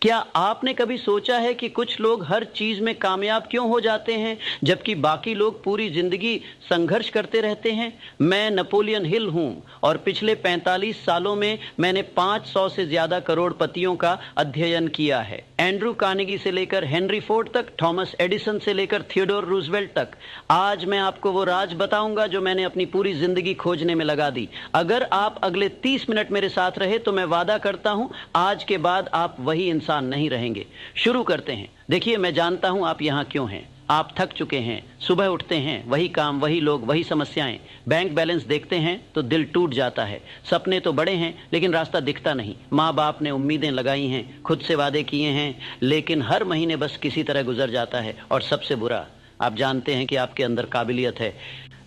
क्या आपने कभी सोचा है कि कुछ लोग हर चीज में कामयाब क्यों हो जाते हैं जबकि बाकी लोग पूरी जिंदगी संघर्ष करते रहते हैं? मैं नेपोलियन हिल हूं और पिछले 45 सालों में मैंने 500 से ज्यादा करोड़पतियों का अध्ययन किया है। एंड्रू कार्नेगी से लेकर हेनरी फोर्ड तक, थॉमस एडिसन से लेकर थियोडोर रूजवेल्ट तक। आज मैं आपको वो राज बताऊंगा जो मैंने अपनी पूरी जिंदगी खोजने में लगा दी। अगर आप अगले 30 मिनट मेरे साथ रहे तो मैं वादा करता हूं आज के बाद आप वही इंसान नहीं रहेंगे। शुरू करते हैं। देखिए, मैं जानता हूं आप यहां क्यों हैं। आप थक चुके हैं, सुबह उठते हैं, वही काम, वही लोग, वही समस्याएं। बैंक बैलेंस देखते हैं तो दिल टूट जाता है। सपने तो बड़े हैं लेकिन रास्ता दिखता नहीं। माँ बाप ने उम्मीदें लगाई हैं, खुद से वादे किए हैं, लेकिन हर महीने बस किसी तरह गुजर जाता है। और सबसे बुरा, आप जानते हैं कि आपके अंदर काबिलियत है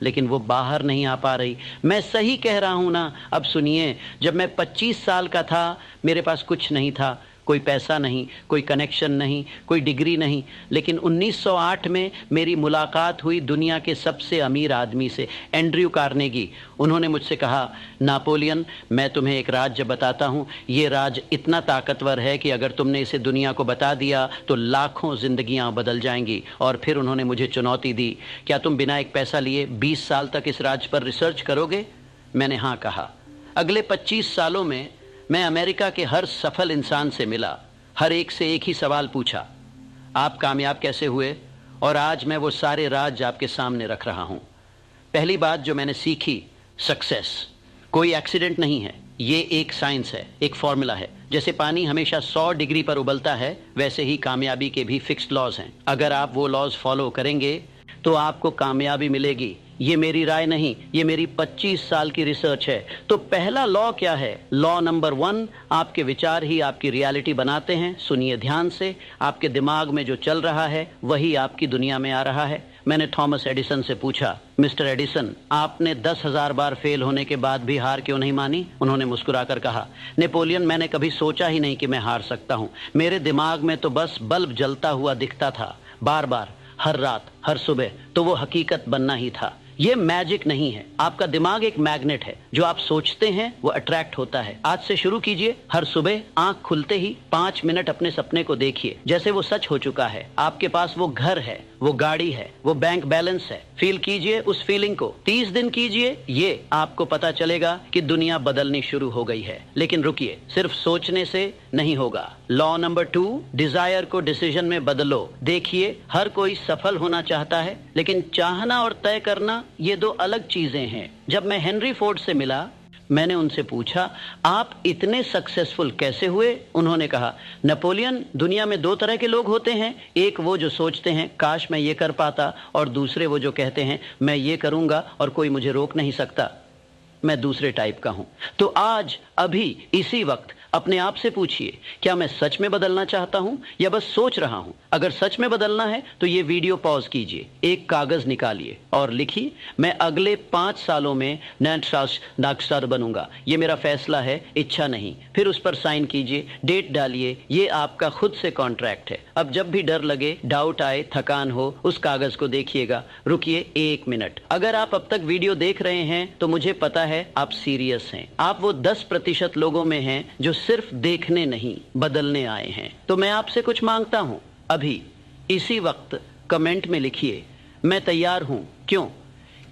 लेकिन वो बाहर नहीं आ पा रही। मैं सही कह रहा हूं ना? अब सुनिए, जब मैं 25 साल का था मेरे पास कुछ नहीं था, कोई पैसा नहीं, कोई कनेक्शन नहीं, कोई डिग्री नहीं, लेकिन 1908 में मेरी मुलाकात हुई दुनिया के सबसे अमीर आदमी से, एंड्रयू कार्नेगी। उन्होंने मुझसे कहा, नापोलियन, मैं तुम्हें एक राज बताता हूँ। ये राज इतना ताकतवर है कि अगर तुमने इसे दुनिया को बता दिया तो लाखों जिंदगियाँ बदल जाएंगी। और फिर उन्होंने मुझे चुनौती दी, क्या तुम बिना एक पैसा लिए 20 साल तक इस राज पर रिसर्च करोगे? मैंने हाँ कहा। अगले 25 सालों में मैं अमेरिका के हर सफल इंसान से मिला, हर एक से एक ही सवाल पूछा, आप कामयाब कैसे हुए? और आज मैं वो सारे राज आपके सामने रख रहा हूं। पहली बात जो मैंने सीखी, सक्सेस कोई एक्सीडेंट नहीं है, ये एक साइंस है, एक फॉर्मूला है। जैसे पानी हमेशा 100 डिग्री पर उबलता है, वैसे ही कामयाबी के भी फिक्स्ड लॉज हैं। अगर आप वो लॉज फॉलो करेंगे तो आपको कामयाबी मिलेगी। ये मेरी राय नहीं, ये मेरी 25 साल की रिसर्च है। तो पहला लॉ क्या है? लॉ नंबर 1, आपके विचार ही आपकी रियलिटी बनाते हैं। सुनिए ध्यान से, आपके दिमाग में जो चल रहा है वही आपकी दुनिया में आ रहा है। मैंने थॉमस एडिसन से पूछा, मिस्टर एडिसन, आपने 10,000 बार फेल होने के बाद भी हार क्यों नहीं मानी? उन्होंने मुस्कुराकर कहा, नेपोलियन, मैंने कभी सोचा ही नहीं कि मैं हार सकता हूँ। मेरे दिमाग में तो बस बल्ब जलता हुआ दिखता था, बार बार, हर रात, हर सुबह। तो वो हकीकत बनना ही था। ये मैजिक नहीं है, आपका दिमाग एक मैग्नेट है। जो आप सोचते हैं वो अट्रैक्ट होता है। आज से शुरू कीजिए, हर सुबह आंख खुलते ही 5 मिनट अपने सपने को देखिए जैसे वो सच हो चुका है। आपके पास वो घर है, वो गाड़ी है, वो बैंक बैलेंस है। फील कीजिए उस फीलिंग को, 30 दिन कीजिए, ये आपको पता चलेगा कि दुनिया बदलनी शुरू हो गई है। लेकिन रुकिए, सिर्फ सोचने से नहीं होगा। लॉ नंबर 2, डिजायर को डिसीजन में बदलो। देखिए, हर कोई सफल होना चाहता है लेकिन चाहना और तय करना ये 2 अलग चीजें हैं। जब मैं हेनरी फोर्ड से मिला, मैंने उनसे पूछा, आप इतने सक्सेसफुल कैसे हुए? उन्होंने कहा, नेपोलियन, दुनिया में 2 तरह के लोग होते हैं। एक वो जो सोचते हैं काश मैं ये कर पाता, और दूसरे वो जो कहते हैं मैं ये करूंगा और कोई मुझे रोक नहीं सकता। मैं दूसरे टाइप का हूं। तो आज, अभी, इसी वक्त अपने आप से पूछिए, क्या मैं सच में बदलना चाहता हूं या बस सोच रहा हूं? अगर सच में बदलना है तो ये वीडियो पॉज कीजिए, एक कागज निकालिए और लिखिए, मैं अगले 5 सालों में नागस्टार बनूंगा। ये मेरा फैसला है, इच्छा नहीं। फिर उस पर साइन कीजिए, डेट डालिए। ये आपका खुद से कॉन्ट्रैक्ट है। अब जब भी डर लगे, डाउट आए, थकान हो, उस कागज को देखिएगा। रुकिए 1 मिनट। अगर आप अब तक वीडियो देख रहे हैं तो मुझे पता है आप सीरियस हैं। आप वो 10% लोगों में हैं जो सिर्फ देखने नहीं, बदलने आए हैं। तो मैं आपसे कुछ मांगता हूं, अभी इसी वक्त कमेंट में लिखिए, मैं तैयार हूं। क्यों?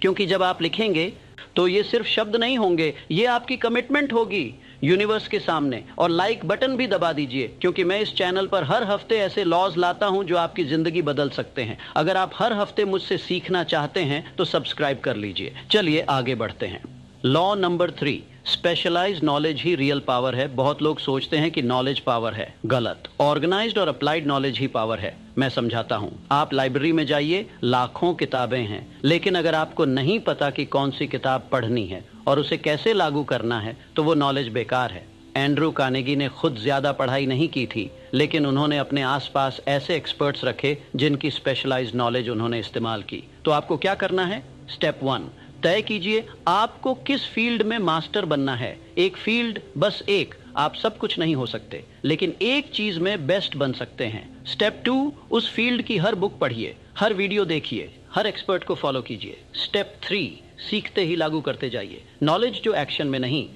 क्योंकि जब आप लिखेंगे तो ये सिर्फ शब्द नहीं होंगे, ये आपकी कमिटमेंट होगी यूनिवर्स के सामने। और लाइक बटन भी दबा दीजिए, क्योंकि मैं इस चैनल पर हर हफ्ते ऐसे लॉज लाता हूं जो आपकी जिंदगी बदल सकते हैं। अगर आप हर हफ्ते मुझसे सीखना चाहते हैं तो सब्सक्राइब कर लीजिए। चलिए आगे बढ़ते हैं। लॉ नंबर 3, स्पेशलाइज नॉलेज ही रियल पावर है। बहुत लोग सोचते हैं कि नॉलेज पावर है, गलत। ऑर्गेनाइज्ड और अप्लाइड नॉलेज ही पावर है। मैं समझाता हूं। आप लाइब्रेरी में जाइए, लाखों किताबें हैं, लेकिन अगर आपको नहीं पता कि कौन सी किताब पढ़नी है और उसे कैसे लागू करना है तो वो नॉलेज बेकार है। एंड्रू कार्नेगी ने खुद ज्यादा पढ़ाई नहीं की थी, लेकिन उन्होंने अपने आसपास ऐसे एक्सपर्ट्स रखे जिनकी स्पेशलाइज्ड नॉलेज उन्होंने इस्तेमाल की। तो आपको क्या करना है? स्टेप 1, तय कीजिए आपको किस फील्ड में मास्टर बनना है। एक फील्ड, बस एक। आप सब कुछ नहीं हो सकते, लेकिन एक चीज में बेस्ट बन सकते हैं। स्टेप 2, उस फील्ड की हर बुक पढ़िए, हर वीडियो देखिए, हर एक्सपर्ट को फॉलो कीजिए। स्टेप 3, सीखते ही लागू करते जाइए। नॉलेज जो एक्शन में नहीं,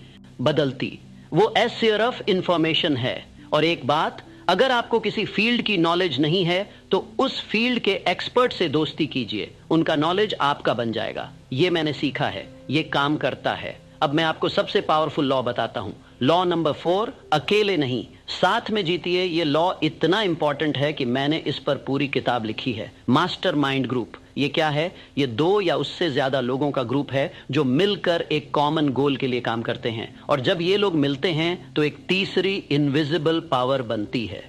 बदलती, वो एज शेयर ऑफ इंफॉर्मेशन है। और एक बात, अगर आपको किसी फील्ड की नॉलेज नहीं है तो उस फील्ड के एक्सपर्ट से दोस्ती कीजिए, उनका नॉलेज आपका बन जाएगा। ये मैंने सीखा है, ये काम करता है। अब मैं आपको सबसे पावरफुल लॉ बताता हूं। लॉ नंबर 4, अकेले नहीं साथ में जीतिए। ये लॉ इतना इंपॉर्टेंट है कि मैंने इस पर पूरी किताब लिखी है। मास्टरमाइंड ग्रुप, ये क्या है? ये 2 या उससे ज्यादा लोगों का ग्रुप है जो मिलकर एक कॉमन गोल के लिए काम करते हैं, और जब ये लोग मिलते हैं तो एक तीसरी इनविजिबल पावर बनती है।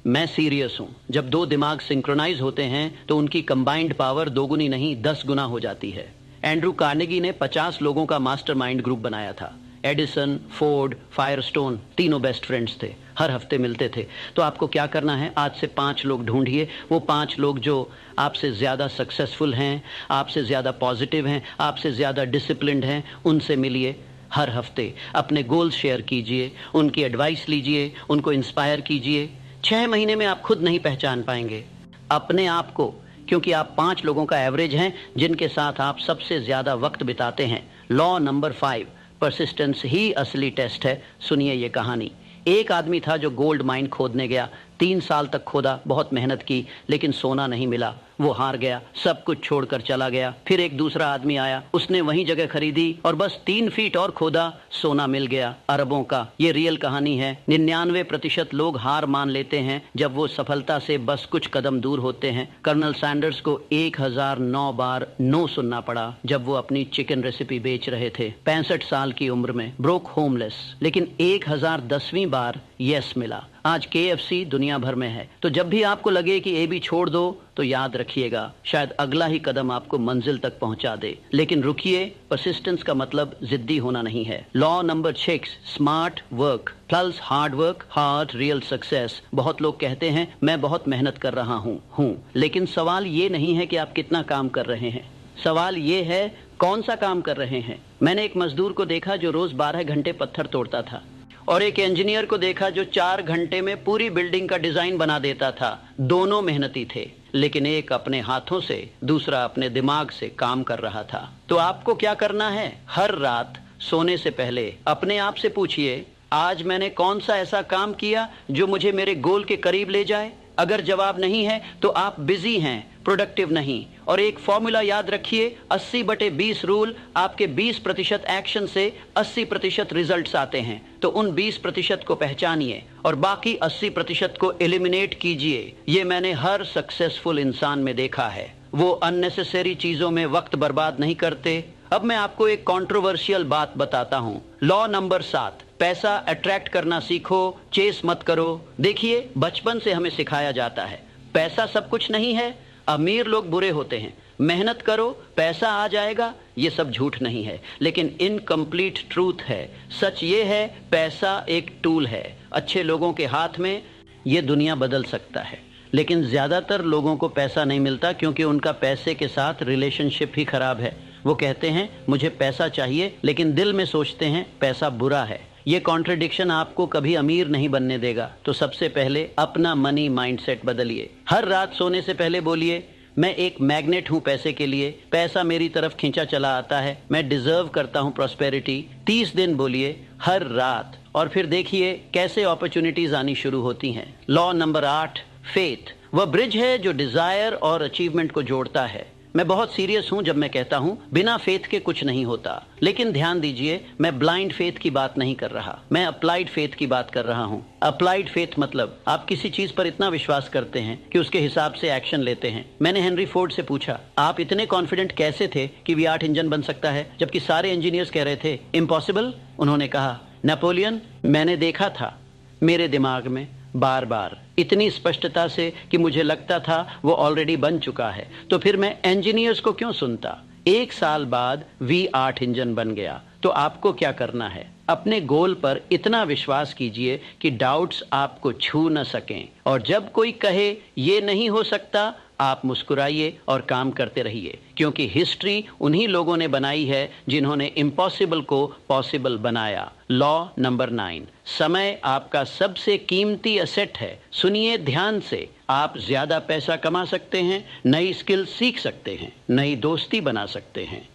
मैं सीरियस हूं। जब 2 दिमाग सिंक्रोनाइज होते हैं तो उनकी कंबाइंड पावर 2 गुनी नहीं 10 गुना हो जाती है। एंड्रू कार्नेगी ने 50 लोगों का मास्टरमाइंड ग्रुप बनाया था। एडिसन, फोर्ड, फायरस्टोन तीनों बेस्ट फ्रेंड्स थे, हर हफ्ते मिलते थे। तो आपको क्या करना है, आज से 5 लोग ढूंढिए, वो 5 लोग जो आपसे ज़्यादा सक्सेसफुल हैं, आपसे ज़्यादा पॉजिटिव हैं, आपसे ज़्यादा डिसिप्लिन्ड हैं, उनसे मिलिए। हर हफ्ते अपने गोल्स शेयर कीजिए, उनकी एडवाइस लीजिए, उनको इंस्पायर कीजिए। 6 महीने में आप खुद नहीं पहचान पाएंगे अपने आप को, क्योंकि आप 5 लोगों का एवरेज हैं जिनके साथ आप सबसे ज़्यादा वक्त बिताते हैं। लॉ नंबर 5, परसिस्टेंस ही असली टेस्ट है। सुनिए ये कहानी। एक आदमी था जो गोल्ड माइन खोदने गया। 3 साल तक खोदा, बहुत मेहनत की, लेकिन सोना नहीं मिला। वो हार गया, सब कुछ छोड़कर चला गया। फिर एक दूसरा आदमी आया, उसने वही जगह खरीदी और बस 3 फीट और खोदा, सोना मिल गया अरबों का। ये रियल कहानी है। 99% लोग हार मान लेते हैं जब वो सफलता से बस कुछ कदम दूर होते हैं। कर्नल सैंडर्स को 1009 बार नो सुनना पड़ा जब वो अपनी चिकन रेसिपी बेच रहे थे 65 साल की उम्र में, ब्रोक होमलेस, लेकिन 1010वीं बार यस मिला। आज KFC दुनिया भर में है। तो जब भी आपको लगे कि ये भी छोड़ दो तो याद रखिएगा, शायद अगला ही कदम आपको मंजिल तक पहुंचा दे। लेकिन रुकिए, परसिस्टेंस का मतलब जिद्दी होना नहीं है। Law number 6, smart work plus hard work, hard real success. बहुत लोग कहते हैं मैं बहुत मेहनत कर रहा हूँ, लेकिन सवाल ये नहीं है कि आप कितना काम कर रहे हैं, सवाल ये है कौन सा काम कर रहे हैं। मैंने एक मजदूर को देखा जो रोज 12 घंटे पत्थर तोड़ता था, और एक इंजीनियर को देखा जो 4 घंटे में पूरी बिल्डिंग का डिजाइन बना देता था। दोनों मेहनती थे, लेकिन एक अपने हाथों से, दूसरा अपने दिमाग से काम कर रहा था। तो आपको क्या करना है? हर रात सोने से पहले अपने आप से पूछिए, आज मैंने कौन सा ऐसा काम किया जो मुझे मेरे गोल के करीब ले जाए। अगर जवाब नहीं है तो आप बिजी हैं, प्रोडक्टिव नहीं। और एक फॉर्मूला याद रखिए, 80/20 रूल। आपके 20% एक्शन से 80% रिजल्ट्स आते हैं। तो उन 20% को पहचानिए और बाकी 80% को एलिमिनेट कीजिए। ये मैंने हर सक्सेसफुल इंसान में देखा है। वो अननेसेसरी चीजों में वक्त बर्बाद नहीं करते। अब मैं आपको एक कंट्रोवर्शियल बात बताता हूँ। लॉ नंबर 7, पैसा अट्रैक्ट करना सीखो, चेस मत करो। देखिए, बचपन से हमें सिखाया जाता है पैसा सब कुछ नहीं है, अमीर लोग बुरे होते हैं, मेहनत करो पैसा आ जाएगा। ये सब झूठ नहीं है, लेकिन इनकम्प्लीट ट्रूथ है। सच ये है, पैसा एक टूल है। अच्छे लोगों के हाथ में ये दुनिया बदल सकता है, लेकिन ज्यादातर लोगों को पैसा नहीं मिलता क्योंकि उनका पैसे के साथ रिलेशनशिप ही खराब है। वो कहते हैं मुझे पैसा चाहिए, लेकिन दिल में सोचते हैं पैसा बुरा है। ये कॉन्ट्रडिक्शन आपको कभी अमीर नहीं बनने देगा। तो सबसे पहले अपना मनी माइंडसेट बदलिए। हर रात सोने से पहले बोलिए, मैं एक मैग्नेट हूं पैसे के लिए, पैसा मेरी तरफ खींचा चला आता है, मैं डिजर्व करता हूं प्रॉस्पेरिटी। 30 दिन बोलिए हर रात, और फिर देखिए कैसे अपॉर्चुनिटीज आनी शुरू होती हैं। लॉ नंबर 8, फेथ वह ब्रिज है जो डिजायर और अचीवमेंट को जोड़ता है। मैं बहुत सीरियस हूं जब मैं कहता हूं बिना फेथ के कुछ नहीं होता। लेकिन ध्यान दीजिए, मैं ब्लाइंड फेथ की बात नहीं कर रहा, मैं अप्लाइड फेथ की बात कर रहा हूं। अप्लाइड फेथ मतलब आप किसी चीज पर इतना विश्वास करते हैं कि उसके हिसाब से एक्शन लेते हैं। मैंने हेनरी फोर्ड से पूछा, आप इतने कॉन्फिडेंट कैसे थे कि V8 इंजन बन सकता है, जबकि सारे इंजीनियर्स कह रहे थे इम्पॉसिबल। उन्होंने कहा, नेपोलियन, मैंने देखा था मेरे दिमाग में बार बार इतनी स्पष्टता से कि मुझे लगता था वो ऑलरेडी बन चुका है, तो फिर मैं इंजीनियर्स को क्यों सुनता। 1 साल बाद V8 इंजन बन गया। तो आपको क्या करना है? अपने गोल पर इतना विश्वास कीजिए कि डाउट्स आपको छू न सकें, और जब कोई कहे ये नहीं हो सकता, आप मुस्कुराइए और काम करते रहिए, क्योंकि हिस्ट्री उन्हीं लोगों ने बनाई है जिन्होंने इम्पॉसिबल को पॉसिबल बनाया। लॉ नंबर 9, समय आपका सबसे कीमती एसेट है। सुनिए ध्यान से, आप ज्यादा पैसा कमा सकते हैं, नई स्किल सीख सकते हैं, नई दोस्ती बना सकते हैं,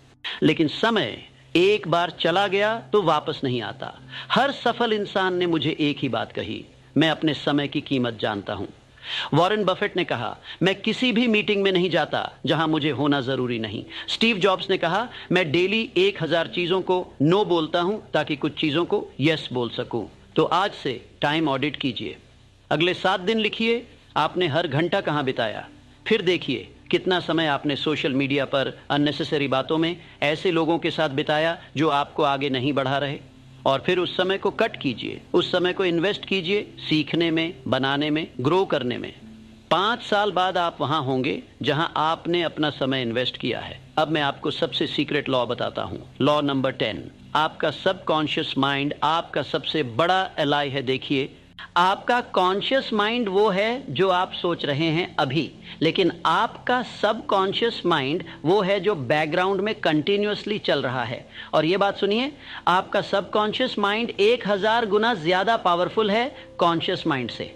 लेकिन समय एक बार चला गया तो वापस नहीं आता। हर सफल इंसान ने मुझे एक ही बात कही, मैं अपने समय की कीमत जानता हूं। वॉरेन बफेट ने कहा, मैं किसी भी मीटिंग में नहीं जाता जहां मुझे होना जरूरी नहीं। स्टीव जॉब्स ने कहा, मैं डेली 1000 चीजों को नो बोलता हूं ताकि कुछ चीजों को यस बोल सकूं। तो आज से टाइम ऑडिट कीजिए। अगले 7 दिन लिखिए आपने हर घंटा कहां बिताया। फिर देखिए कितना समय आपने सोशल मीडिया पर अननेसेसरी बातों में ऐसे लोगों के साथ बिताया जो आपको आगे नहीं बढ़ा रहे। और फिर उस समय को कट कीजिए, उस समय को इन्वेस्ट कीजिए सीखने में, बनाने में, ग्रो करने में। 5 साल बाद आप वहां होंगे जहां आपने अपना समय इन्वेस्ट किया है। अब मैं आपको सबसे सीक्रेट लॉ बताता हूं। Law number 10। आपका सबकॉन्शियस माइंड आपका सबसे बड़ा एलाई है। देखिए, आपका कॉन्शियस माइंड वो है जो आप सोच रहे हैं अभी, लेकिन आपका सबकॉन्शियस माइंड वो है जो बैकग्राउंड में कंटिन्यूअसली चल रहा है। और ये बात सुनिए, आपका सबकॉन्शियस माइंड 1000 गुना ज्यादा पावरफुल है कॉन्शियस माइंड से।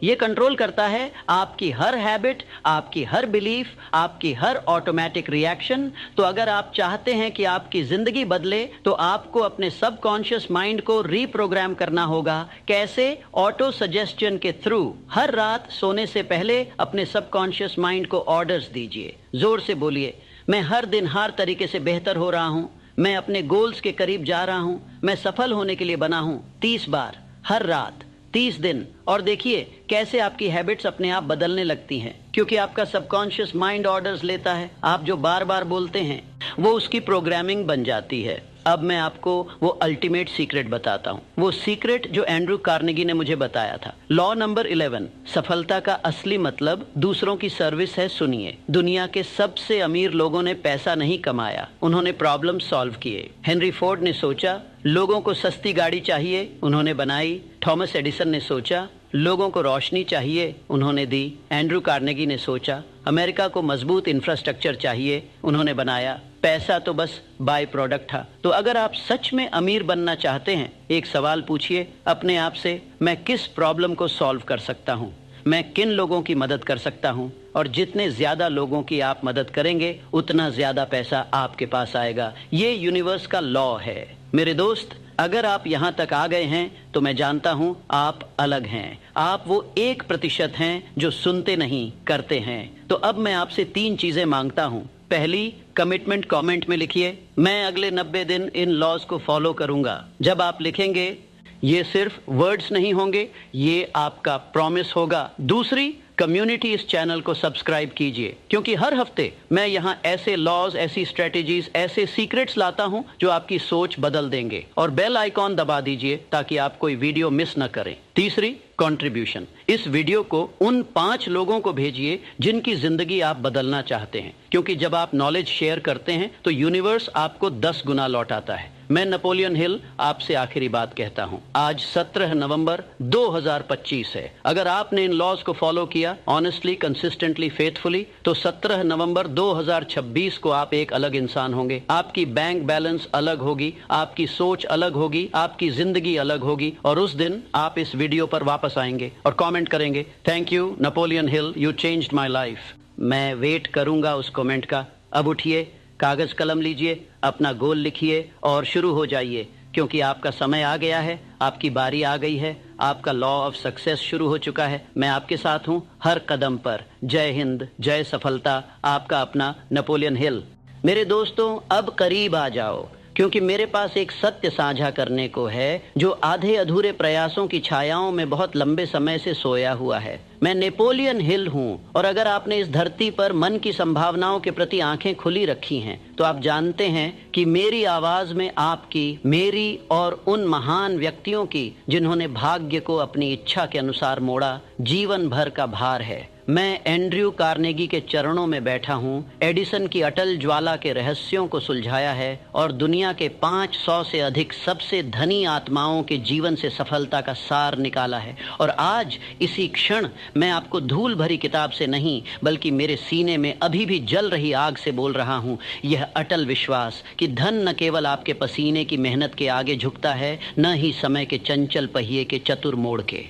ये कंट्रोल करता है आपकी हर हैबिट, आपकी हर बिलीफ, आपकी हर ऑटोमेटिक रिएक्शन। तो अगर आप चाहते हैं कि आपकी जिंदगी बदले तो आपको अपने सबकॉन्शियस माइंड को रीप्रोग्राम करना होगा। कैसे? ऑटो सजेस्शन के थ्रू। हर रात सोने से पहले अपने सबकॉन्शियस माइंड को ऑर्डर्स दीजिए। जोर से बोलिए, मैं हर दिन हर तरीके से बेहतर हो रहा हूं, मैं अपने गोल्स के करीब जा रहा हूं, मैं सफल होने के लिए बना हूं। 30 बार हर रात, 30 दिन। और देखिए कैसे आपकी हैबिट्स अपने आप बदलने लगती हैं, क्योंकि आपका सबकॉन्शियस माइंड ऑर्डर्स लेता है। आप जो बार बार बोलते हैं वो उसकी प्रोग्रामिंग बन जाती है। अब मैं आपको वो अल्टीमेट सीक्रेट बताता हूँ, वो सीक्रेट जो एंड्रू कार्नेगी ने मुझे बताया था। Law number 11। सफलता का असली मतलब दूसरों की सर्विस है। सुनिए, दुनिया के सबसे अमीर लोगों ने पैसा नहीं कमाया, उन्होंने प्रॉब्लम सॉल्व किए। हेनरी फोर्ड ने सोचा लोगों को सस्ती गाड़ी चाहिए, उन्होंने बनाई। थॉमस एडिसन ने सोचा लोगों को रोशनी चाहिए, उन्होंने दी। एंड्रू कार्नेगी ने सोचा अमेरिका को मजबूत इंफ्रास्ट्रक्चर चाहिए, उन्होंने बनाया। पैसा तो बस बाय प्रोडक्ट था। तो अगर आप सच में अमीर बनना चाहते हैं, एक सवाल पूछिए अपने आप से, मैं किस प्रॉब्लम को सॉल्व कर सकता हूँ, मैं किन लोगों की मदद कर सकता हूँ। और जितने ज्यादा लोगों की आप मदद करेंगे उतना ज्यादा पैसा आपके पास आएगा। ये यूनिवर्स का लॉ है। मेरे दोस्त, अगर आप यहाँ तक आ गए हैं तो मैं जानता हूँ आप अलग हैं। आप वो 1% हैं जो सुनते नहीं, करते हैं। तो अब मैं आपसे 3 चीजें मांगता हूँ। पहली, कमिटमेंट कमेंट में लिखिए, मैं अगले 90 दिन इन लॉज को फॉलो करूंगा। जब आप लिखेंगे ये सिर्फ वर्ड्स नहीं होंगे, ये आपका प्रॉमिस होगा। दूसरी, कम्युनिटी इस चैनल को सब्सक्राइब कीजिए, क्योंकि हर हफ्ते मैं यहाँ ऐसे लॉज, ऐसी स्ट्रेटेजीज, ऐसे सीक्रेट्स लाता हूँ जो आपकी सोच बदल देंगे। और बेल आइकॉन दबा दीजिए ताकि आप कोई वीडियो मिस न करें। तीसरी, कंट्रीब्यूशन। इस वीडियो को उन 5 लोगों को भेजिए जिनकी जिंदगी आप बदलना चाहते हैं, क्योंकि जब आप नॉलेज शेयर करते हैं तो यूनिवर्स आपको 10 गुना लौटाता है। मैं नेपोलियन हिल आपसे आखिरी बात कहता हूं। आज 17 नवंबर 2025 है। अगर आपने इन लॉज को फॉलो किया ऑनेस्टली, कंसिस्टेंटली, फेथफुली, तो 17 नवंबर 2026 को आप एक अलग इंसान होंगे। आपकी बैंक बैलेंस अलग होगी, आपकी सोच अलग होगी, आपकी जिंदगी अलग होगी। और उस दिन आप इस वीडियो पर वापस आएंगे और कमेंट करेंगे, thank you Napoleon Hill, you changed my life. मैं वेट करूंगा उस कमेंट का। अब उठिए, कागज कलम लीजिए, अपना गोल लिखिए और शुरू हो जाइए, क्योंकि आपका समय आ गया है, आपकी बारी आ गई है, आपका लॉ ऑफ सक्सेस शुरू हो चुका है। मैं आपके साथ हूं हर कदम पर। जय हिंद, जय सफलता। आपका अपना नेपोलियन हिल। मेरे दोस्तों, अब करीब आ जाओ, क्योंकि मेरे पास एक सत्य साझा करने को है जो आधे अधूरे प्रयासों की छायाओं में बहुत लंबे समय से सोया हुआ है। मैं नेपोलियन हिल हूँ, और अगर आपने इस धरती पर मन की संभावनाओं के प्रति आंखें खुली रखी हैं तो आप जानते हैं कि मेरी आवाज में आपकी, मेरी और उन महान व्यक्तियों की जिन्होंने भाग्य को अपनी इच्छा के अनुसार मोड़ा, जीवन भर का भार है। मैं एंड्रयू कार्नेगी के चरणों में बैठा हूँ, एडिसन की अटल ज्वाला के रहस्यों को सुलझाया है और दुनिया के 500 से अधिक सबसे धनी आत्माओं के जीवन से सफलता का सार निकाला है। और आज इसी क्षण मैं आपको धूल भरी किताब से नहीं, बल्कि मेरे सीने में अभी भी जल रही आग से बोल रहा हूँ। यह अटल विश्वास कि धन न केवल आपके पसीने की मेहनत के आगे झुकता है, न ही समय के चंचल पहिए के चतुर मोड़ के।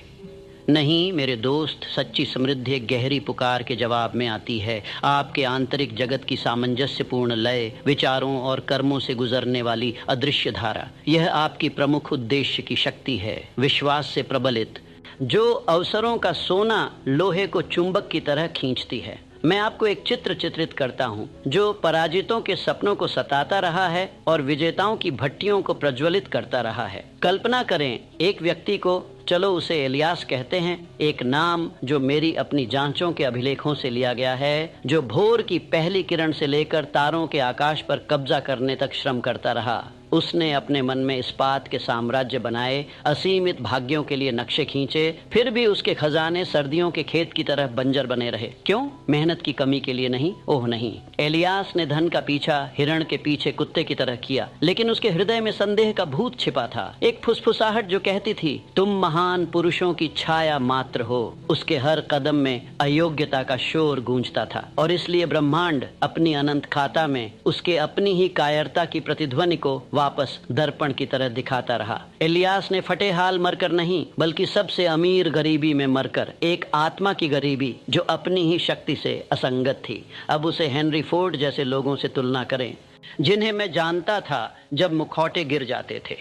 नहीं मेरे दोस्त, सच्ची समृद्धि एक गहरी पुकार के जवाब में आती है। आपके आंतरिक जगत की सामंजस्यपूर्ण लय, विचारों और कर्मों से गुजरने वाली अदृश्य धारा, यह आपकी प्रमुख उद्देश्य की शक्ति है। विश्वास से प्रबलित जो अवसरों का सोना लोहे को चुंबक की तरह खींचती है। मैं आपको एक चित्र चित्रित करता हूँ जो पराजितों के सपनों को सताता रहा है और विजेताओं की भट्टियों को प्रज्वलित करता रहा है। कल्पना करें एक व्यक्ति को, चलो उसे एलियास कहते हैं, एक नाम जो मेरी अपनी जांचों के अभिलेखों से लिया गया है, जो भोर की पहली किरण से लेकर तारों के आकाश पर कब्जा करने तक श्रम करता रहा। उसने अपने मन में इस्पात के साम्राज्य बनाए, असीमित भाग्यों के लिए नक्शे खींचे, फिर भी उसके खजाने सर्दियों के खेत की तरह बंजर बने रहे। क्यों? मेहनत की कमी के लिए नहीं, ओह नहीं। एलियास ने धन का पीछा हिरण के पीछे कुत्ते की तरह किया, लेकिन उसके हृदय में संदेह का भूत छिपा था, एक फुसफुसाहट जो कहती थी तुम महान पुरुषों की छाया मात्र हो। उसके हर कदम में अयोग्यता का शोर गूंजता था और इसलिए ब्रह्मांड अपनी अनंत खाता में उसके अपनी ही कायरता की प्रतिध्वनि को वापस दर्पण की तरह दिखाता रहा। एलियास ने फटे हाल मरकर नहीं, बल्कि सबसे अमीर गरीबी में मरकर, एक आत्मा की गरीबी जो अपनी ही शक्ति से असंगत थी। अब उसे हेनरी फोर्ड जैसे लोगों से तुलना करें जिन्हें मैं जानता था जब मुखौटे गिर जाते थे।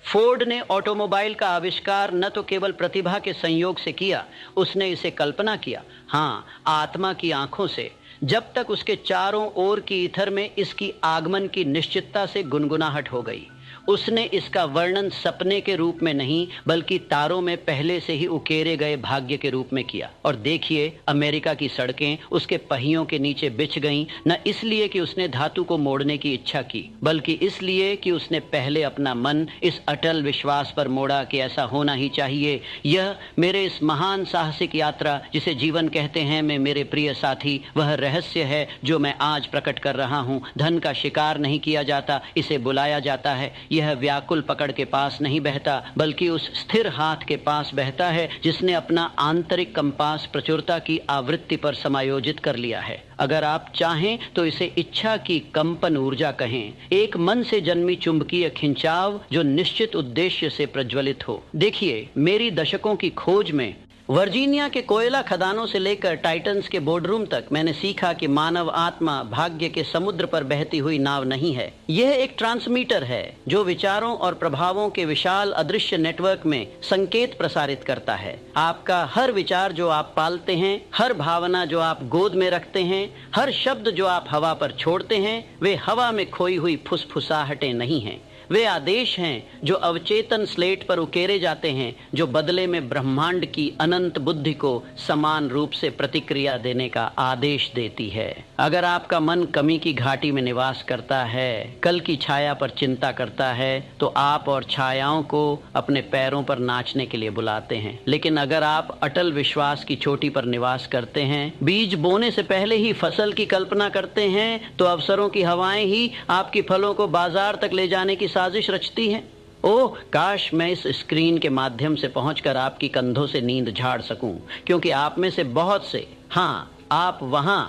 फोर्ड ने ऑटोमोबाइल का आविष्कार न तो केवल प्रतिभा के संयोग से किया, उसने इसे कल्पना किया, हाँ, आत्मा की आंखों से। जब तक उसके चारों ओर की ईथर में इसकी आगमन की निश्चितता से गुनगुनाहट हो गई। उसने इसका वर्णन सपने के रूप में नहीं, बल्कि तारों में पहले से ही उकेरे गए भाग्य के रूप में किया। और देखिए, अमेरिका की सड़कें उसके पहियों के नीचे बिछ गईं, न इसलिए कि उसने धातु को मोड़ने की इच्छा की, बल्कि इसलिए कि उसने पहले अपना मन इस अटल विश्वास पर मोड़ा कि ऐसा होना ही चाहिए। यह मेरे इस महान साहसिक यात्रा जिसे जीवन कहते हैं में मेरे प्रिय साथी, वह रहस्य है जो मैं आज प्रकट कर रहा हूँ। धन का शिकार नहीं किया जाता, इसे बुलाया जाता है। यह व्याकुल पकड़ के पास नहीं बहता, बल्कि उस स्थिर हाथ के पास बहता है जिसने अपना आंतरिक कंपास प्रचुरता की आवृत्ति पर समायोजित कर लिया है। अगर आप चाहें तो इसे इच्छा की कंपन ऊर्जा कहें, एक मन से जन्मी चुंबकीय खिंचाव जो निश्चित उद्देश्य से प्रज्वलित हो। देखिए, मेरी दशकों की खोज में वर्जीनिया के कोयला खदानों से लेकर टाइटन्स के बोर्डरूम तक मैंने सीखा कि मानव आत्मा भाग्य के समुद्र पर बहती हुई नाव नहीं है। यह एक ट्रांसमीटर है जो विचारों और प्रभावों के विशाल अदृश्य नेटवर्क में संकेत प्रसारित करता है। आपका हर विचार जो आप पालते हैं, हर भावना जो आप गोद में रखते हैं, हर शब्द जो आप हवा पर छोड़ते हैं, वे हवा में खोई हुई फुसफुसाहटें नहीं हैं। वे आदेश हैं जो अवचेतन स्लेट पर उकेरे जाते हैं, जो बदले में ब्रह्मांड की अनंत बुद्धि को समान रूप से प्रतिक्रिया देने का आदेश देती है। अगर आपका मन कमी की घाटी में निवास करता है, कल की छाया पर चिंता करता है, तो आप और छायाओं को अपने पैरों पर नाचने के लिए बुलाते हैं। लेकिन अगर आप अटल विश्वास की चोटी पर निवास करते हैं, बीज बोने से पहले ही फसल की कल्पना करते हैं, तो अवसरों की हवाएं ही आपकी फलों को बाजार तक ले जाने की साजिश रचती हैं। ओह, काश मैं इस स्क्रीन के माध्यम से पहुंचकर आपकी कंधों से नींद झाड़ सकूं, क्योंकि आप में से बहुत से, हाँ, आप वहां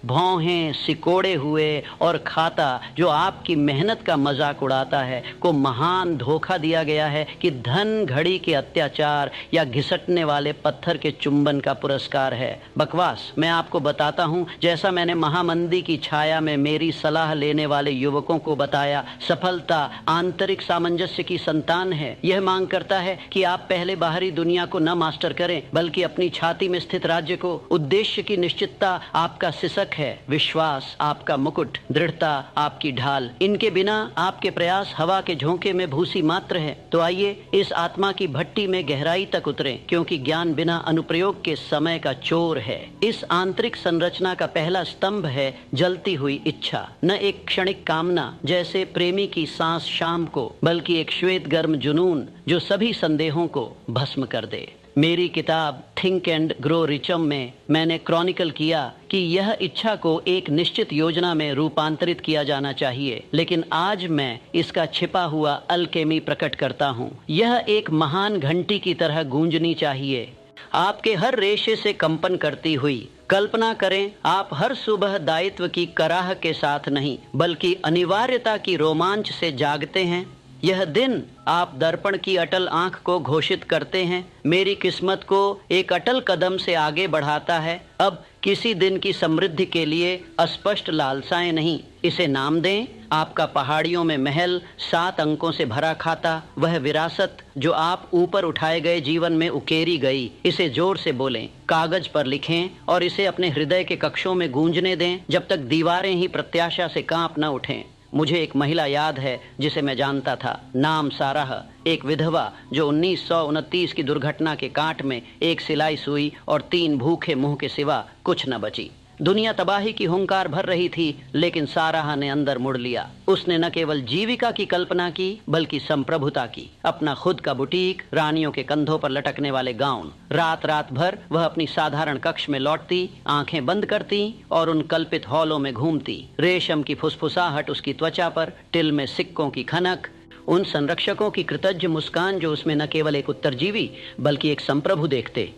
भौहें सिकोड़े हुए और खाता जो आपकी मेहनत का मजाक उड़ाता है को महान धोखा दिया गया है कि धन घड़ी के अत्याचार या घिसटने वाले पत्थर के चुंबन का पुरस्कार है। बकवास। मैं आपको बताता हूँ, जैसा मैंने महामंदी की छाया में मेरी सलाह लेने वाले युवकों को बताया, सफलता आंतरिक सामंजस्य की संतान है। यह मांग करता है कि आप पहले बाहरी दुनिया को न मास्टर करें, बल्कि अपनी छाती में स्थित राज्य को। उद्देश्य की निश्चितता आपका सिसक है, विश्वास आपका मुकुट, दृढ़ता आपकी ढाल। इनके बिना आपके प्रयास हवा के झोंके में भूसी मात्र है। तो आइए इस आत्मा की भट्टी में गहराई तक उतरें, क्योंकि ज्ञान बिना अनुप्रयोग के समय का चोर है। इस आंतरिक संरचना का पहला स्तंभ है जलती हुई इच्छा, न एक क्षणिक कामना जैसे प्रेमी की सांस शाम को, बल्कि एक श्वेत गर्म जुनून जो सभी संदेहों को भस्म कर दे। मेरी किताब थिंक एंड ग्रो रिचम में मैंने क्रॉनिकल किया कि यह इच्छा को एक निश्चित योजना में रूपांतरित किया जाना चाहिए, लेकिन आज मैं इसका छिपा हुआ अल्केमी प्रकट करता हूँ। यह एक महान घंटी की तरह गूंजनी चाहिए, आपके हर रेशे से कंपन करती हुई। कल्पना करें, आप हर सुबह दायित्व की कराह के साथ नहीं, बल्कि अनिवार्यता की रोमांच से जागते हैं। यह दिन आप दर्पण की अटल आंख को घोषित करते हैं, मेरी किस्मत को एक अटल कदम से आगे बढ़ाता है। अब किसी दिन की समृद्धि के लिए अस्पष्ट लालसाएं नहीं, इसे नाम दें आपका पहाड़ियों में महल, 7 अंकों से भरा खाता, वह विरासत जो आप ऊपर उठाए गए जीवन में उकेरी गई। इसे जोर से बोलें, कागज पर लिखें और इसे अपने हृदय के कक्षों में गूंजने दें जब तक दीवारें ही प्रत्याशा से कांप न उठें। मुझे एक महिला याद है जिसे मैं जानता था, नाम साराह, एक विधवा जो 1929 की दुर्घटना के कांट में एक सिलाई सुई और 3 भूखे मुंह के सिवा कुछ न बची। दुनिया तबाही की हुंकार भर रही थी, लेकिन साराह ने अंदर मुड़ लिया। उसने न केवल जीविका की कल्पना की बल्कि संप्रभुता की। अपना खुद का बुटीक, रानियों के कंधों पर लटकने वाले गाउन। रात रात भर वह अपनी साधारण कक्ष में लौटती, आंखें बंद करती और उन कल्पित हॉलों में घूमती। रेशम की फुसफुसाहट उसकी त्वचा पर, टिल में सिक्कों की खनक, उन संरक्षकों की कृतज्ञ मुस्कान जो उसमें न केवल एक उत्तरजीवी बल्कि एक संप्रभु देखते।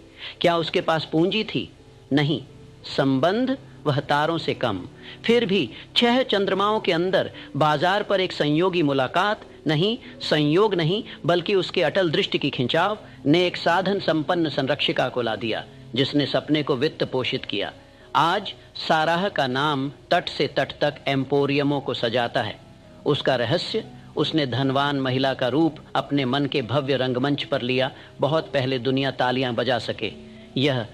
क्या उसके पास पूंजी थी? नहीं। संबंध? वह तारों से कम। फिर भी 6 चंद्रमाओं के अंदर बाजार पर एक संयोगी मुलाकात नहीं, संयोग नहीं, बल्कि उसके अटल दृष्टि की खिंचाव ने एक साधन संपन्न संरक्षिका को ला दिया, जिसने सपने को वित्त पोषित किया। आज साराह का नाम तट से तट तक एम्पोरियमों को सजाता है। उसका रहस्य, उसने धनवान महिला का रूप अपने मन के भव्य रंगमंच पर लिया, बहुत पहले दुनिया तालियां बजा सके। यह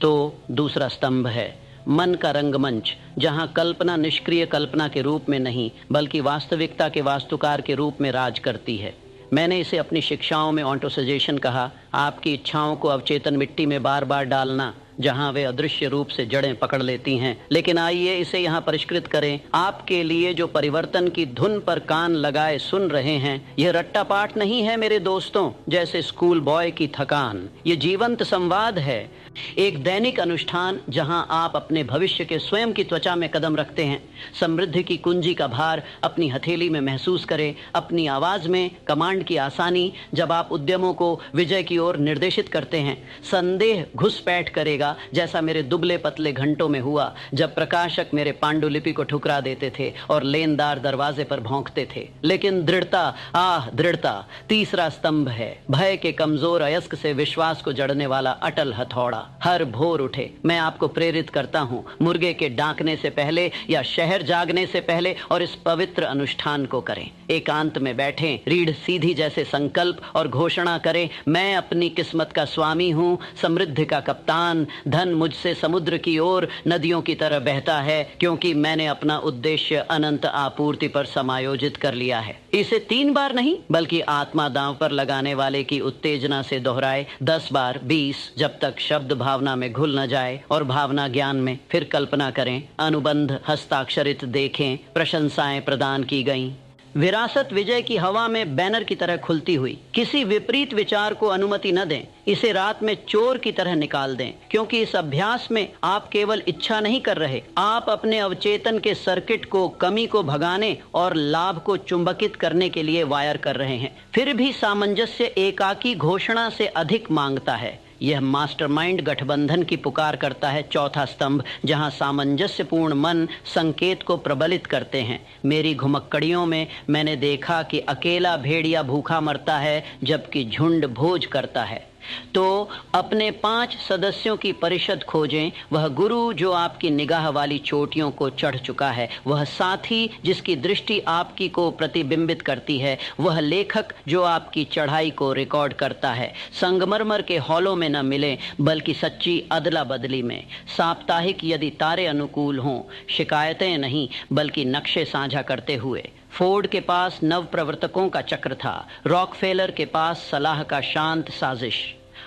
तो दूसरा स्तंभ है, मन का रंगमंच, जहां कल्पना निष्क्रिय कल्पना के रूप में नहीं बल्कि वास्तविकता के वास्तुकार के रूप में राज करती है। मैंने इसे अपनी शिक्षाओं में ऑन्टोसजेशन कहा, आपकी इच्छाओं को अवचेतन मिट्टी में बार बार डालना जहां वे अदृश्य रूप से जड़ें पकड़ लेती हैं। लेकिन आइए इसे यहाँ परिष्कृत करें। आपके लिए जो परिवर्तन की धुन पर कान लगाए सुन रहे हैं, यह रट्टा पाठ नहीं है मेरे दोस्तों, जैसे स्कूल बॉय की थकान। ये जीवंत संवाद है, एक दैनिक अनुष्ठान जहां आप अपने भविष्य के स्वयं की त्वचा में कदम रखते हैं। समृद्धि की कुंजी का भार अपनी हथेली में महसूस करें, अपनी आवाज में कमांड की आसानी जब आप उद्यमों को विजय की ओर निर्देशित करते हैं। संदेह घुसपैठ करेगा, जैसा मेरे दुबले पतले घंटों में हुआ जब प्रकाशक मेरे पांडुलिपि को ठुकरा देते थे और लेनदार दरवाजे पर भौंकते थे। लेकिन दृढ़ता, आह दृढ़ता, तीसरा स्तंभ है। भय के कमजोर अयस्क से विश्वास को जड़ने वाला अटल हथौड़ा। हर भोर उठे, मैं आपको प्रेरित करता हूँ, मुर्गे के डांकने से पहले या शहर जागने से पहले, और इस पवित्र अनुष्ठान को करें। एकांत में बैठें, रीढ़ सीधी जैसे संकल्प और घोषणा करें, मैं अपनी किस्मत का स्वामी हूँ, समृद्धि का कप्तान। धन मुझसे समुद्र की ओर नदियों की तरह बहता है, क्योंकि मैंने अपना उद्देश्य अनंत आपूर्ति पर समायोजित कर लिया है। इसे 3 बार नहीं बल्कि आत्मा दांव पर लगाने वाले की उत्तेजना से दोहराए, 10 बार, 20, जब तक शब्द भावना में घुल न जाए और भावना ज्ञान में। फिर कल्पना करें, अनुबंध हस्ताक्षरित देखें, प्रशंसाएं प्रदान की गईं। विरासत विजय की हवा में बैनर की तरह खुलती हुई। किसी विपरीत विचार को अनुमति न दें, इसे रात में चोर की तरह निकाल दें, क्योंकि इस अभ्यास में आप केवल इच्छा नहीं कर रहे, आप अपने अवचेतन के सर्किट को कमी को भगाने और लाभ को चुंबकित करने के लिए वायर कर रहे हैं। फिर भी सामंजस्य एकाकी घोषणा से अधिक मांगता है। यह मास्टरमाइंड गठबंधन की पुकार करता है, चौथा स्तंभ, जहां सामंजस्यपूर्ण मन संकेत को प्रबलित करते हैं। मेरी घुमक्कड़ियों में मैंने देखा कि अकेला भेड़िया भूखा मरता है जबकि झुंड भोज करता है। तो अपने 5 सदस्यों की परिषद खोजें, वह गुरु जो आपकी निगाह वाली चोटियों को चढ़ चुका है, वह साथी जिसकी दृष्टि आपकी को प्रतिबिंबित करती है, वह लेखक जो आपकी चढ़ाई को रिकॉर्ड करता है। संगमरमर के हॉलों में न मिले बल्कि सच्ची अदला बदली में। साप्ताहिक यदि तारे अनुकूल हों, शिकायतें नहीं बल्कि नक्शे साझा करते हुए। फोर्ड के पास नव प्रवर्तकों का चक्र था, रॉकफेलर के पास सलाह का शांत साजिश।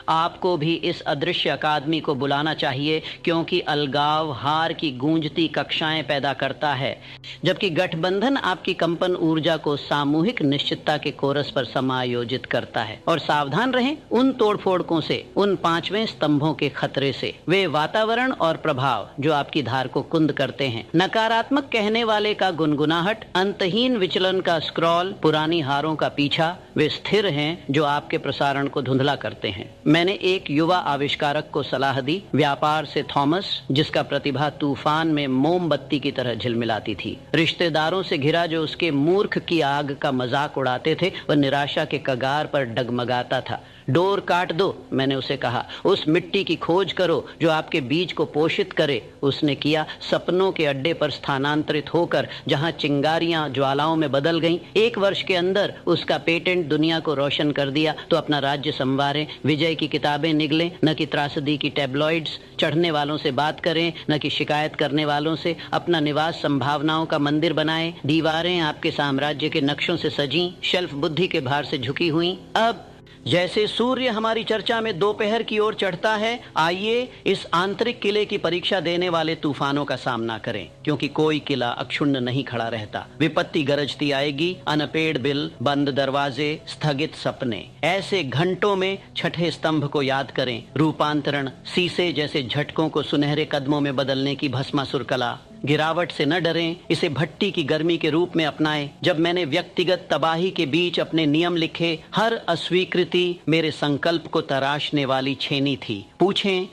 आपको भी इस अदृश्य अकादमी को बुलाना चाहिए, क्योंकि अलगाव हार की गूंजती कक्षाएं पैदा करता है, जबकि गठबंधन आपकी कंपन ऊर्जा को सामूहिक निश्चितता के कोरस पर समायोजित करता है। और सावधान रहें उन तोड़फोड़कों से, उन 5वें स्तंभों के खतरे से। वे वातावरण और प्रभाव जो आपकी धार को कुंद करते हैं। नकारात्मक कहने वाले का गुनगुनाहट, अंतहीन विचलन का स्क्रॉल, पुरानी हारों का पीछा, वे स्थिर हैं जो आपके प्रसारण को धुंधला करते हैं। मैंने एक युवा आविष्कारक को सलाह दी, व्यापार से थॉमस, जिसका प्रतिभा तूफान में मोमबत्ती की तरह झिलमिलाती थी। रिश्तेदारों से घिरा जो उसके मूर्ख की आग का मजाक उड़ाते थे, वह निराशा के कगार पर डगमगाता था। डोर काट दो, मैंने उसे कहा। उस मिट्टी की खोज करो जो आपके बीज को पोषित करे। उसने किया। सपनों के अड्डे पर स्थानांतरित होकर जहां चिंगारियां ज्वालाओं में बदल गईं, 1 वर्ष के अंदर उसका पेटेंट दुनिया को रोशन कर दिया। तो अपना राज्य संवारें, विजय की किताबें निगलें, न कि त्रासदी की टैब्लॉइड्स। चढ़ने वालों से बात करें, न कि शिकायत करने वालों से। अपना निवास संभावनाओं का मंदिर बनाएं। दीवारें आपके साम्राज्य के नक्शों से सजी, शेल्फ बुद्धि के भार से झुकी हुई। अब जैसे सूर्य हमारी चर्चा में दोपहर की ओर चढ़ता है, आइए इस आंतरिक किले की परीक्षा देने वाले तूफानों का सामना करें, क्योंकि कोई किला अक्षुण्ण नहीं खड़ा रहता। विपत्ति गरजती आएगी, अनपेड़ बिल, बंद दरवाजे, स्थगित सपने। ऐसे घंटों में छठे स्तंभ को याद करें। रूपांतरण, शीशे जैसे झटकों को सुनहरे कदमों में बदलने की भस्मासुर कला। गिरावट से न डरें, इसे भट्टी की गर्मी के रूप में अपनाएं। जब मैंने व्यक्तिगत तबाही के बीच अपने नियम लिखे, हर अस्वीकृति मेरे संकल्प को तराशने वाली छेनी थी। पूछें,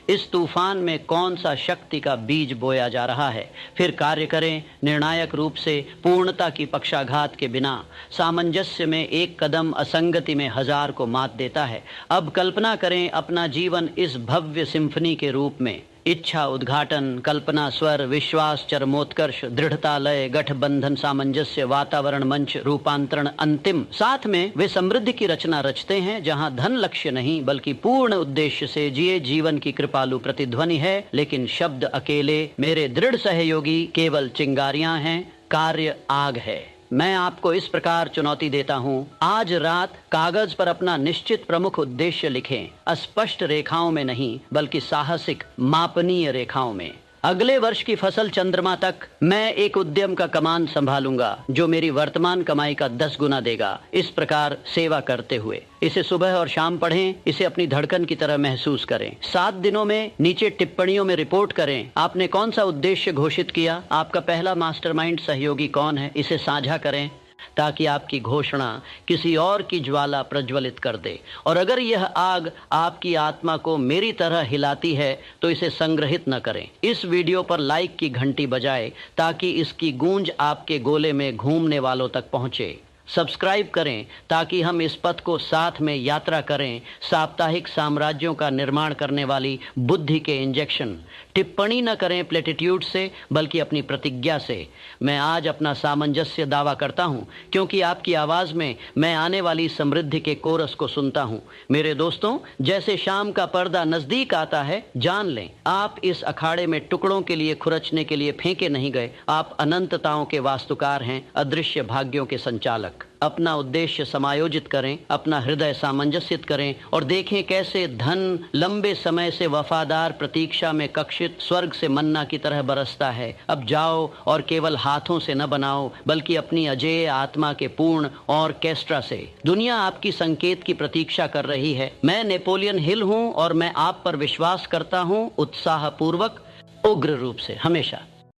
इस तूफान में कौन सा शक्ति का बीज बोया जा रहा है? फिर कार्य करें निर्णायक रूप से, पूर्णता की पक्षाघात के बिना। सामंजस्य में एक कदम असंगति में 1000 को मात देता है। अब कल्पना करें अपना जीवन इस भव्य सिम्फनी के रूप में। इच्छा उद्घाटन, कल्पना स्वर, विश्वास चरमोत्कर्ष, दृढ़ता लय, गठबंधन सामंजस्य, वातावरण मंच, रूपांतरण अंतिम। साथ में वे समृद्धि की रचना रचते हैं जहां धन लक्ष्य नहीं बल्कि पूर्ण उद्देश्य से जिए जीवन की कृपालु प्रतिध्वनि है। लेकिन शब्द अकेले, मेरे दृढ़ सहयोगी केवल चिंगारियां हैं, कार्य आग है। मैं आपको इस प्रकार चुनौती देता हूं, आज रात कागज पर अपना निश्चित प्रमुख उद्देश्य लिखें। अस्पष्ट रेखाओं में नहीं बल्कि साहसिक मापनीय रेखाओं में। अगले वर्ष की फसल चंद्रमा तक मैं एक उद्यम का कमान संभालूंगा जो मेरी वर्तमान कमाई का 10 गुना देगा। इस प्रकार सेवा करते हुए इसे सुबह और शाम पढ़ें, इसे अपनी धड़कन की तरह महसूस करें। 7 दिनों में नीचे टिप्पणियों में रिपोर्ट करें आपने कौन सा उद्देश्य घोषित किया, आपका पहला मास्टरमाइंड सहयोगी कौन है, इसे साझा करें ताकि आपकी घोषणा किसी और की ज्वाला प्रज्वलित कर दे। और अगर यह आग आपकी आत्मा को मेरी तरह हिलाती है तो इसे संग्रहित न करें। इस वीडियो पर लाइक की घंटी बजाएं ताकि इसकी गूंज आपके गोले में घूमने वालों तक पहुंचे। सब्सक्राइब करें ताकि हम इस पथ को साथ में यात्रा करें। साप्ताहिक साम्राज्यों का निर्माण करने वाली बुद्धि के इंजेक्शन। टिप्पणी न करें प्लेटिट्यूड से बल्कि अपनी प्रतिज्ञा से। मैं आज अपना सामंजस्य दावा करता हूं क्योंकि आपकी आवाज में मैं आने वाली समृद्धि के कोरस को सुनता हूं। मेरे दोस्तों, जैसे शाम का पर्दा नजदीक आता है, जान लें आप इस अखाड़े में टुकड़ों के लिए खुरचने के लिए फेंके नहीं गए। आप अनंतताओं के वास्तुकार हैं, अदृश्य भाग्यों के संचालक। अपना उद्देश्य समायोजित करें, अपना हृदय सामंजस्यित करें और देखें कैसे धन लंबे समय से वफादार प्रतीक्षा में कक्षित स्वर्ग से मन्ना की तरह बरसता है। अब जाओ और केवल हाथों से न बनाओ बल्कि अपनी अजेय आत्मा के पूर्ण ऑर्केस्ट्रा से। दुनिया आपकी संकेत की प्रतीक्षा कर रही है। मैं नेपोलियन हिल हूं और मैं आप पर विश्वास करता हूं, उत्साहपूर्वक, उग्र रूप से, हमेशा।